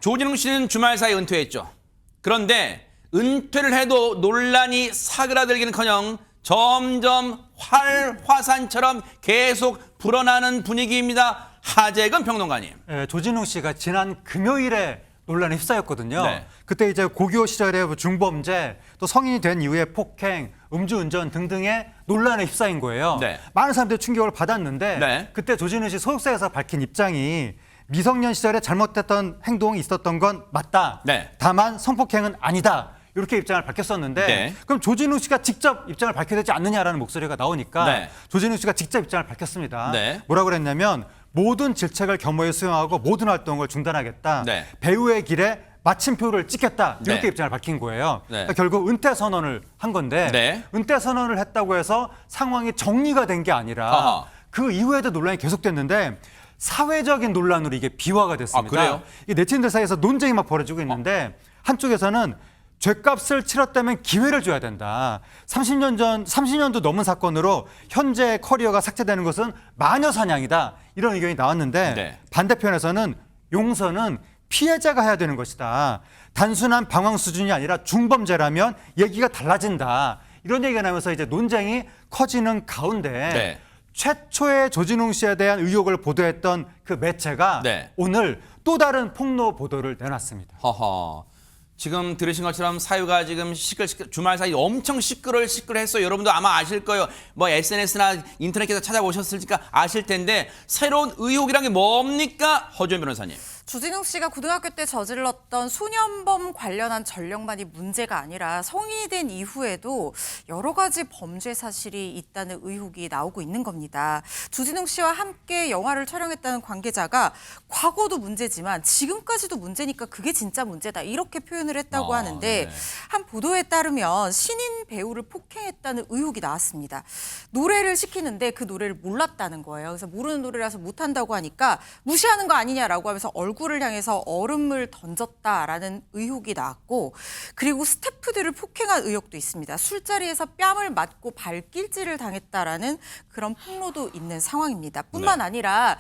조진웅 씨는 주말 사이 은퇴했죠. 그런데 은퇴를 해도 논란이 사그라들기는커녕 점점 활화산처럼 계속 불어나는 분위기입니다. 하재근 평론가님. 조진웅 씨가 지난 금요일에 논란에 휩싸였거든요. 네. 그때 이제 고교 시절에 중범죄, 또 성인이 된 이후에 폭행, 음주운전 등등의 논란에 휩싸인 거예요. 네. 많은 사람들이 충격을 받았는데 네. 그때 조진웅 씨 소속사에서 밝힌 입장이 미성년 시절에 잘못됐던 행동이 있었던 건 맞다. 네. 다만 성폭행은 아니다. 이렇게 입장을 밝혔었는데 네. 그럼 조진웅 씨가 직접 입장을 밝혀야 되지 않느냐라는 목소리가 나오니까 네. 조진웅 씨가 직접 입장을 밝혔습니다. 네. 뭐라고 그랬냐면 모든 질책을 겸허히 수용하고 모든 활동을 중단하겠다. 네. 배우의 길에 마침표를 찍겠다. 이렇게 네. 입장을 밝힌 거예요. 네. 그러니까 결국 은퇴 선언을 한 건데 네. 은퇴 선언을 했다고 해서 상황이 정리가 된 게 아니라 아하. 그 이후에도 논란이 계속됐는데 사회적인 논란으로 이게 비화가 됐습니다. 아, 그래요? 이 네티즌들 사이에서 논쟁이 막 벌어지고 있는데 한쪽에서는 죗값을 치렀다면 기회를 줘야 된다. 30년도 넘은 사건으로 현재 커리어가 삭제되는 것은 마녀 사냥이다. 이런 의견이 나왔는데 네. 반대편에서는 용서는 피해자가 해야 되는 것이다. 단순한 방황 수준이 아니라 중범죄라면 얘기가 달라진다. 이런 얘기가 나면서 이제 논쟁이 커지는 가운데 네. 최초의 조진웅 씨에 대한 의혹을 보도했던 그 매체가 네. 오늘 또 다른 폭로 보도를 내놨습니다. 허허. 지금 들으신 것처럼 사유가 지금 주말 사이 엄청 시끌했어요. 여러분도 아마 아실 거예요. 뭐 SNS나 인터넷에서 찾아보셨을까 아실 텐데 새로운 의혹이란 게 뭡니까? 허주연 변호사님. 조진웅 씨가 고등학교 때 저질렀던 소년범 관련한 전력만이 문제가 아니라 성인이 된 이후에도 여러 가지 범죄 사실이 있다는 의혹이 나오고 있는 겁니다. 조진웅 씨와 함께 영화를 촬영했다는 관계자가 과거도 문제지만 지금까지도 문제니까 그게 진짜 문제다 이렇게 표현을 했다고 하는데 네. 한 보도에 따르면 신인 배우를 폭행했다는 의혹이 나왔습니다. 노래를 시키는데 그 노래를 몰랐다는 거예요. 그래서 모르는 노래라서 못한다고 하니까 무시하는 거 아니냐라고 하면서 얼굴을 향해서 얼음을 던졌다라는 의혹이 나왔고 그리고 스태프들을 폭행한 의혹도 있습니다. 술자리에서 뺨을 맞고 발길질을 당했다라는 그런 폭로도 있는 상황입니다. 뿐만 네. 아니라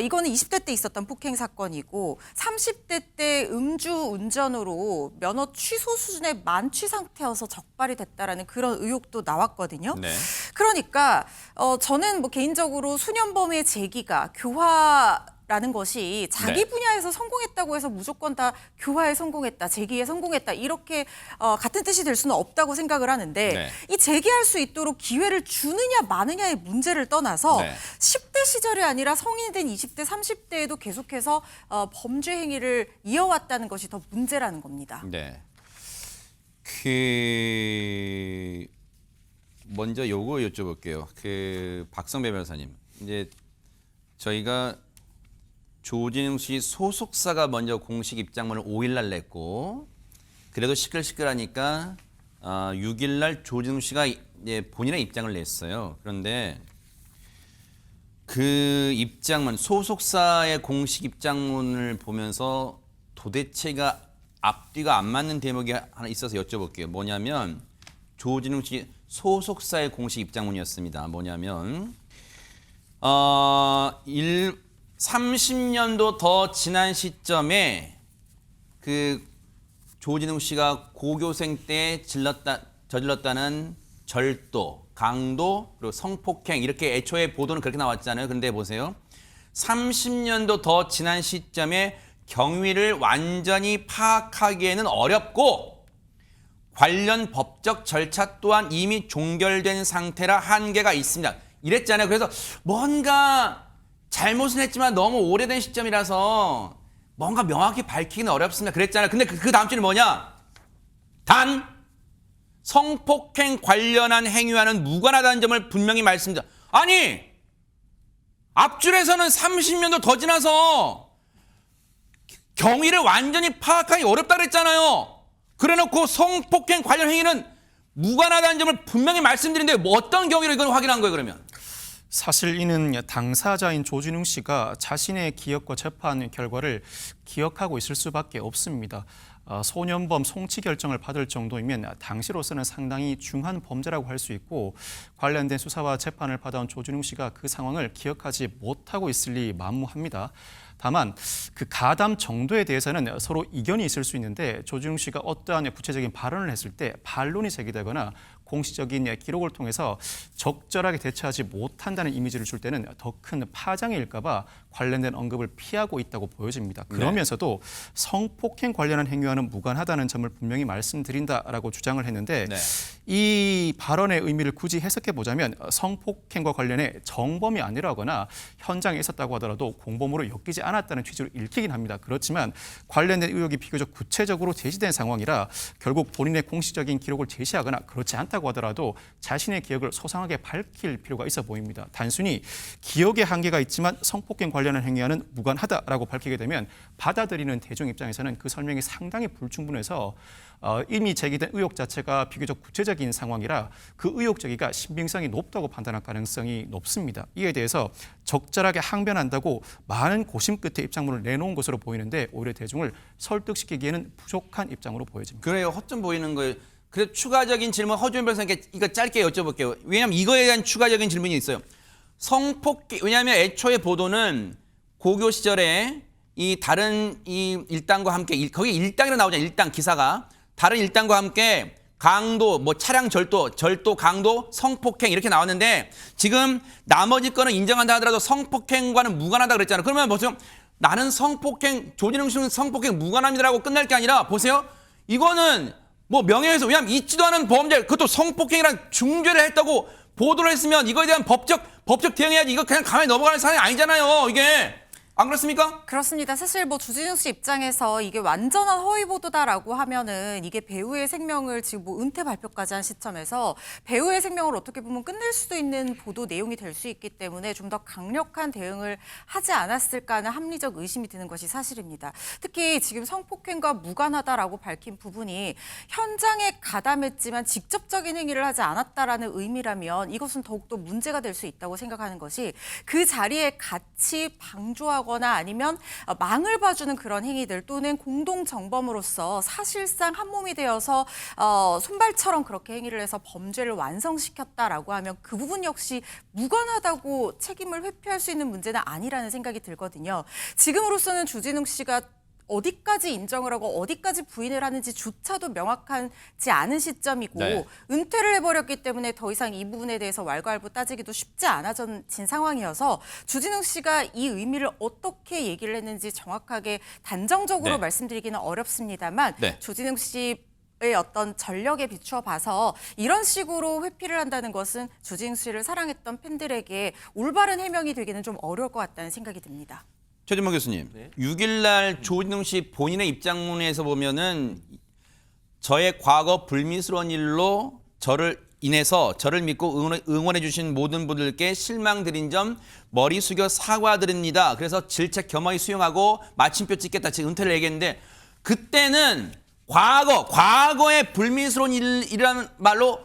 이거는 20대 때 있었던 폭행 사건이고 30대 때 음주운전으로 면허 취소 수준의 만취 상태여서 적발이 됐다라는 그런 의혹도 나왔거든요. 네. 그러니까 저는 뭐 개인적으로 소년범의 제기가 교화라는 것이 자기 네. 분야에서 성공했다고 해서 무조건 다 교화에 성공했다, 제기에 성공했다 이렇게 같은 뜻이 될 수는 없다고 생각을 하는데 네. 이 제기할 수 있도록 기회를 주느냐 마느냐의 문제를 떠나서 네. 10대 시절이 아니라 성인이 된 20대, 30대에도 계속해서 범죄 행위를 이어왔다는 것이 더 문제라는 겁니다. 네. 먼저 요거 여쭤볼게요. 박성배 변호사님. 이제 저희가 조진웅 씨 소속사가 먼저 공식 입장문을 5일 날 냈고 그래도 시끌시끌하니까 6일 날 조진웅 씨가 이제 본인의 입장을 냈어요. 그런데 그 입장문 소속사의 공식 입장문을 보면서 도대체가 앞뒤가 안 맞는 대목이 하나 있어서 여쭤볼게요. 뭐냐면 조진웅 씨 소속사의 공식 입장문이었습니다. 뭐냐면 30년도 더 지난 시점에 그 조진웅 씨가 고교생 때 저질렀다는 절도, 강도, 그리고 성폭행 이렇게 애초에 보도는 그렇게 나왔잖아요. 그런데 보세요. 30년도 더 지난 시점에 경위를 완전히 파악하기에는 어렵고 관련 법적 절차 또한 이미 종결된 상태라 한계가 있습니다. 이랬잖아요. 그래서 뭔가 잘못은 했지만 너무 오래된 시점이라서 뭔가 명확히 밝히기는 어렵습니다. 그랬잖아요. 근데 그 다음 줄이 뭐냐? 단 성폭행 관련한 행위와는 무관하다는 점을 분명히 말씀드립니다. 아니 앞줄에서는 30년도 더 지나서 경위를 완전히 파악하기 어렵다 그랬잖아요. 그래놓고 성폭행 관련 행위는 무관하다는 점을 분명히 말씀드리는데 뭐 어떤 경위로 이걸 확인한 거예요 그러면? 사실 이는 당사자인 조진웅 씨가 자신의 기억과 재판 결과를 기억하고 있을 수밖에 없습니다. 소년범 송치 결정을 받을 정도이면 당시로서는 상당히 중한 범죄라고 할 수 있고 관련된 수사와 재판을 받아온 조진웅 씨가 그 상황을 기억하지 못하고 있을 리 만무합니다. 다만 그 가담 정도에 대해서는 서로 이견이 있을 수 있는데 조진웅 씨가 어떠한 구체적인 발언을 했을 때 반론이 제기되거나 공식적인 기록을 통해서 적절하게 대처하지 못한다는 이미지를 줄 때는 더 큰 파장이 일까 봐 관련된 언급을 피하고 있다고 보여집니다. 그러면서도 성폭행 관련한 행위와는 무관하다는 점을 분명히 말씀드린다라고 주장을 했는데 네. 이 발언의 의미를 굳이 해석해 보자면 성폭행과 관련해 정범이 아니라거나 현장에 있었다고 하더라도 공범으로 엮이지 않았다는 취지로 읽히긴 합니다. 그렇지만 관련된 의혹이 비교적 구체적으로 제시된 상황이라 결국 본인의 공식적인 기록을 제시하거나 그렇지 않다고 하더라도 자신의 기억을 소상하게 밝힐 필요가 있어 보입니다. 단순히 기억에 한계가 있지만 성폭행 관련한 행위와는 무관하다라고 밝히게 되면 받아들이는 대중 입장에서는 그 설명이 상당히 불충분해서 이미 제기된 의혹 자체가 비교적 구체적인 상황이라 그 의혹 제기가 신빙성이 높다고 판단할 가능성이 높습니다. 이에 대해서 적절하게 항변한다고 많은 고심 끝에 입장문을 내놓은 것으로 보이는데 오히려 대중을 설득시키기에는 부족한 입장으로 보여집니다. 그래요. 허점 보이는 거예요. 그래서 추가적인 질문 허주현 변호사님께 이거 짧게 여쭤볼게요. 왜냐하면 이거에 대한 추가적인 질문이 있어요. 성폭행, 왜냐하면 애초에 보도는 고교 시절에 이 다른 이 일당과 함께 거기 일당이라 나오잖아요. 일당 기사가 다른 일당과 함께 강도, 뭐 차량 절도, 강도, 성폭행 이렇게 나왔는데 지금 나머지 거는 인정한다 하더라도 성폭행과는 무관하다 그랬잖아요. 그러면 보세요. 나는 성폭행, 조진웅 씨는 성폭행 무관합니다라고 끝날 게 아니라 보세요. 이거는 뭐 명예훼손, 왜냐하면 있지도 않은 범죄, 그것도 성폭행이란 중죄를 했다고 보도를 했으면 이거에 대한 법적 대응해야지. 이거 그냥 가만히 넘어가는 사안이 아니잖아요. 이게. 안 그렇습니까? 그렇습니다. 사실 뭐 주진웅 씨 입장에서 이게 완전한 허위 보도다라고 하면은 이게 배우의 생명을 지금 뭐 은퇴 발표까지 한 시점에서 배우의 생명을 어떻게 보면 끝낼 수도 있는 보도 내용이 될 수 있기 때문에 좀 더 강력한 대응을 하지 않았을까 하는 합리적 의심이 드는 것이 사실입니다. 특히 지금 성폭행과 무관하다라고 밝힌 부분이 현장에 가담했지만 직접적인 행위를 하지 않았다라는 의미라면 이것은 더욱더 문제가 될 수 있다고 생각하는 것이 그 자리에 같이 방조하고 거나 아니면 망을 봐주는 그런 행위들 또는 공동 정범으로서 사실상 한 몸이 되어서 손발처럼 그렇게 행위를 해서 범죄를 완성시켰다라고 하면 그 부분 역시 무관하다고 책임을 회피할 수 있는 문제는 아니라는 생각이 들거든요. 지금으로서는 주진웅 씨가 어디까지 인정을 하고 어디까지 부인을 하는지조차도 명확하지 않은 시점이고 네. 은퇴를 해버렸기 때문에 더 이상 이 부분에 대해서 왈가왈부 따지기도 쉽지 않아진 상황이어서 주진웅 씨가 이 의미를 어떻게 얘기를 했는지 정확하게 단정적으로 네. 말씀드리기는 어렵습니다만 네. 주진웅 씨 의 어떤 전력에 비추어 봐서 이런 식으로 회피를 한다는 것은 주진웅 씨를 사랑했던 팬들에게 올바른 해명이 되기는 좀 어려울 것 같다는 생각이 듭니다. 최진모 교수님, 6일날 조진웅 씨 본인의 입장문에서 보면은 저의 과거 불미스러운 일로 인해서 저를 믿고 응원해 주신 모든 분들께 실망드린 점 머리 숙여 사과드립니다. 그래서 질책 겸허히 수용하고 마침표 찍겠다. 지금 은퇴를 얘기했는데 그때는 과거의 불미스러운 일이라는 말로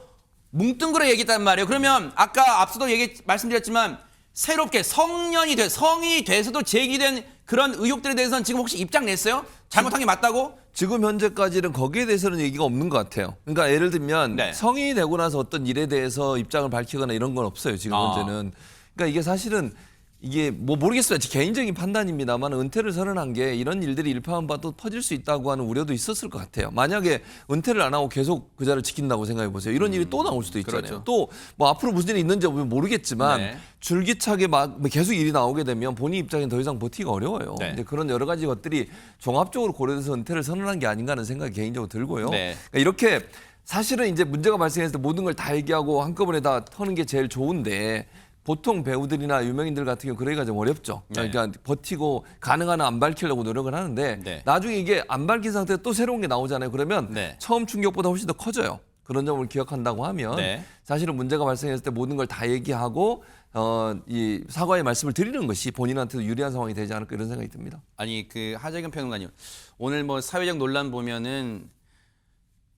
뭉뚱그려 얘기했단 말이에요. 그러면 아까 앞서도 말씀드렸지만 새롭게 성인이 돼서도 제기된 그런 의혹들에 대해서는 지금 혹시 입장 냈어요? 잘못한 게 맞다고? 지금 현재까지는 거기에 대해서는 얘기가 없는 것 같아요. 그러니까 예를 들면 네. 성인이 되고 나서 어떤 일에 대해서 입장을 밝히거나 이런 건 없어요. 지금 현재는. 그러니까 이게 사실은 이게 뭐 모르겠어요. 제 개인적인 판단입니다만 은퇴를 선언한 게 이런 일들이 일파만파도 퍼질 수 있다고 하는 우려도 있었을 것 같아요. 만약에 은퇴를 안 하고 계속 그 자리를 지킨다고 생각해 보세요. 이런 일이 또 나올 수도 있잖아요. 그렇죠. 또 뭐 앞으로 무슨 일이 있는지 모르겠지만 네. 줄기차게 막 계속 일이 나오게 되면 본인 입장에 더 이상 버티기가 어려워요. 네. 근데 그런 여러 가지 것들이 종합적으로 고려돼서 은퇴를 선언한 게 아닌가 하는 생각이 개인적으로 들고요. 네. 그러니까 이렇게 사실은 이제 문제가 발생했을 때 모든 걸 다 얘기하고 한꺼번에 다 터는 게 제일 좋은데 보통 배우들이나 유명인들 같은 경우 그러기가 좀 어렵죠. 네. 그러니까 버티고 가능한 한 안 밝히려고 노력을 하는데 네. 나중에 이게 안 밝힌 상태에 또 새로운 게 나오잖아요. 그러면 네. 처음 충격보다 훨씬 더 커져요. 그런 점을 기억한다고 하면 네. 사실은 문제가 발생했을 때 모든 걸 다 얘기하고 이 사과의 말씀을 드리는 것이 본인한테도 유리한 상황이 되지 않을까 이런 생각이 듭니다. 아니 그 하재경 평론가님 오늘 뭐 사회적 논란 보면은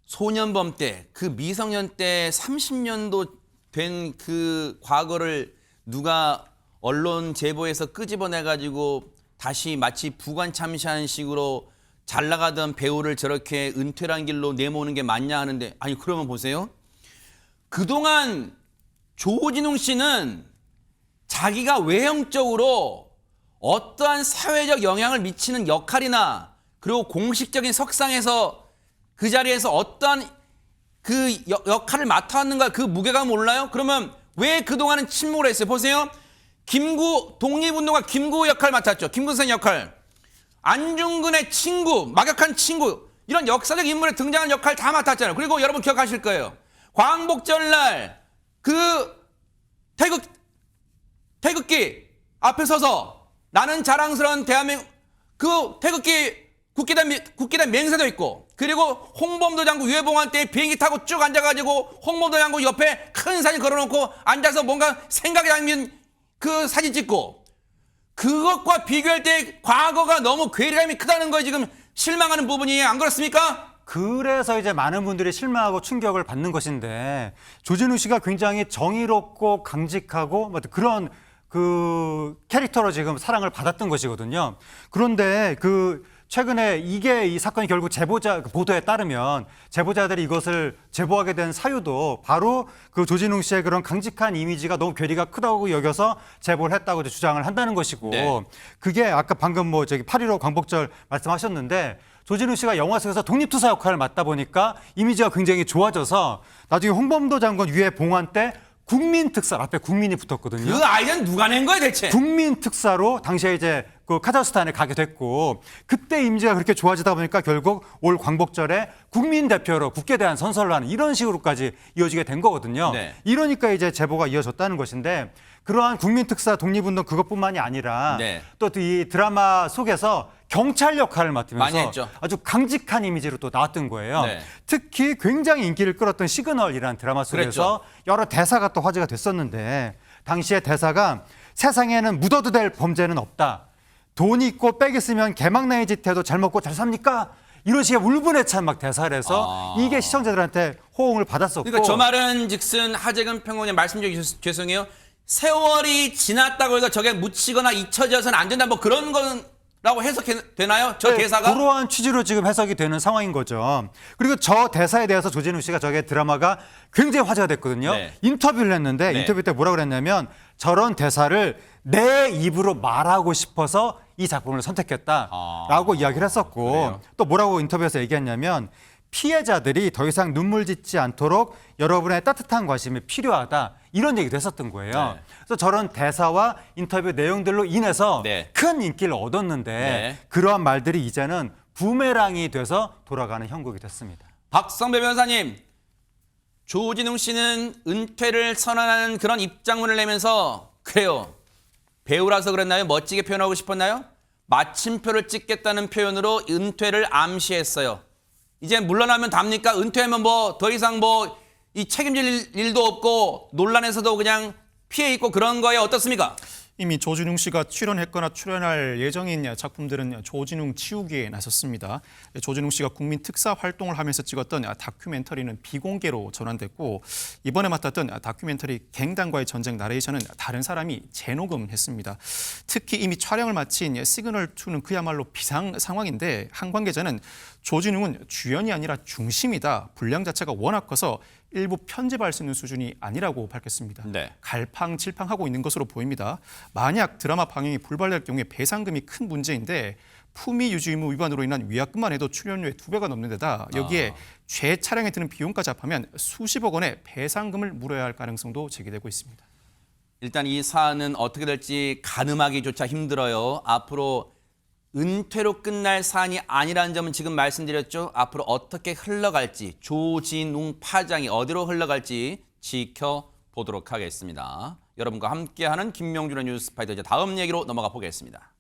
소년범 때 그 미성년 때 30년도 된 그 과거를 누가 언론 제보에서 끄집어내 가지고 다시 마치 부관 참시하는 식으로 잘 나가던 배우를 저렇게 은퇴란 길로 내모는 게 맞냐 하는데, 아니 그러면 보세요. 그동안 조진웅 씨는 자기가 외형적으로 어떠한 사회적 영향을 미치는 역할이나 그리고 공식적인 석상에서 그 자리에서 어떠한 그 역할을 맡아왔는가, 그 무게감 몰라요? 그러면 왜 그동안은 침묵을 했어요? 보세요. 독립운동가 김구 역할 맡았죠. 김구 선생 역할. 안중근의 친구, 막역한 친구, 이런 역사적 인물에 등장한 역할 다 맡았잖아요. 그리고 여러분 기억하실 거예요. 광복절날 그 태극기 앞에 서서 나는 자랑스러운 대한민국, 그 태극기 국기단 맹세도 있고, 그리고 홍범도 장군 유해봉환 때 비행기 타고 쭉 앉아가지고 홍범도 장군 옆에 큰 사진 걸어놓고 앉아서 뭔가 생각이 담긴 그 사진 찍고, 그것과 비교할 때 과거가 너무 괴리감이 크다는 거에 지금 실망하는 부분이 안 그렇습니까? 그래서 이제 많은 분들이 실망하고 충격을 받는 것인데, 조진웅 씨가 굉장히 정의롭고 강직하고 그런 그 캐릭터로 지금 사랑을 받았던 것이거든요. 그런데 최근에 이 사건이 결국 보도에 따르면 제보자들이 이것을 제보하게 된 사유도 바로 그 조진웅 씨의 그런 강직한 이미지가 너무 괴리가 크다고 여겨서 제보를 했다고 주장을 한다는 것이고, 네. 그게 아까 방금 8.15 광복절 말씀하셨는데, 조진웅 씨가 영화 속에서 독립투사 역할을 맡다 보니까 이미지가 굉장히 좋아져서 나중에 홍범도 장군 유해봉환 때 국민특사, 앞에 국민이 붙었거든요. 그 아이디어는 누가 낸 거야 대체? 국민특사로 당시에 이제 그 카자흐스탄에 가게 됐고, 그때 이미지가 그렇게 좋아지다 보니까 결국 올 광복절에 국민대표로 국회에 대한 선서를 하는 이런 식으로까지 이어지게 된 거거든요. 네. 이러니까 이제 제보가 이어졌다는 것인데, 그러한 국민특사 독립운동 그것뿐만이 아니라 네. 또 이 드라마 속에서 경찰 역할을 많이 맡으면서 했죠. 아주 강직한 이미지로 또 나왔던 거예요. 네. 특히 굉장히 인기를 끌었던 시그널이라는 드라마 속에서 그랬죠. 여러 대사가 또 화제가 됐었는데, 당시에 대사가 세상에는 묻어도 될 범죄는 없다. 돈 있고 빽 있으면 개막나이 짓 해도 잘 먹고 잘 삽니까? 이런 식의 울분에 찬 대사를 해서 이게 시청자들한테 호응을 받았었고. 그러니까 저 말은 즉슨 하재근 평론가님 말씀 중에 죄송해요. 세월이 지났다고 해서 저게 묻히거나 잊혀져서는 안 된다, 뭐 그런 거라고 해석되나요? 저 네, 대사가? 그러한 취지로 지금 해석이 되는 상황인 거죠. 그리고 저 대사에 대해서 조진웅 씨가 저게 드라마가 굉장히 화제가 됐거든요. 네. 인터뷰를 했는데 네. 인터뷰 때 뭐라고 그랬냐면, 저런 대사를 내 입으로 말하고 싶어서 이 작품을 선택했다라고 이야기를 했었고, 그래요? 또 뭐라고 인터뷰에서 얘기했냐면, 피해자들이 더 이상 눈물 짓지 않도록 여러분의 따뜻한 관심이 필요하다, 이런 얘기도 했었던 거예요. 네. 그래서 저런 대사와 인터뷰 내용들로 인해서 네. 큰 인기를 얻었는데, 네. 그러한 말들이 이제는 부메랑이 돼서 돌아가는 형국이 됐습니다. 박성배 변호사님, 조진웅 씨는 은퇴를 선언하는 그런 입장문을 내면서, 그래요, 배우라서 그랬나요? 멋지게 표현하고 싶었나요? 마침표를 찍겠다는 표현으로 은퇴를 암시했어요. 이제 물러나면 답니까? 은퇴하면 뭐 더 이상 이 책임질 일도 없고 논란에서도 그냥 피해 있고 그런 거에 어떻습니까? 이미 조진웅 씨가 출연했거나 출연할 예정인 작품들은 조진웅 치우기에 나섰습니다. 조진웅 씨가 국민 특사 활동을 하면서 찍었던 다큐멘터리는 비공개로 전환됐고, 이번에 맡았던 다큐멘터리 갱단과의 전쟁 나레이션은 다른 사람이 재녹음했습니다. 특히 이미 촬영을 마친 시그널2는 그야말로 비상 상황인데, 한 관계자는 조진웅은 주연이 아니라 중심이다. 분량 자체가 워낙 커서 일부 편집할 수 있는 수준이 아니라고 밝혔습니다. 네. 갈팡질팡하고 있는 것으로 보입니다. 만약 드라마 방영이 불발될 경우에 배상금이 큰 문제인데, 품위 유지 의무 위반으로 인한 위약금만 해도 출연료의 2배가 넘는 데다 여기에 재촬영에 드는 비용까지 합하면 수십억 원의 배상금을 물어야 할 가능성도 제기되고 있습니다. 일단 이 사안은 어떻게 될지 가늠하기조차 힘들어요. 앞으로 은퇴로 끝날 사안이 아니라는 점은 지금 말씀드렸죠. 앞으로 어떻게 흘러갈지, 조진웅 파장이 어디로 흘러갈지 지켜보도록 하겠습니다. 여러분과 함께하는 김명준의 뉴스파이터, 이제 다음 얘기로 넘어가 보겠습니다.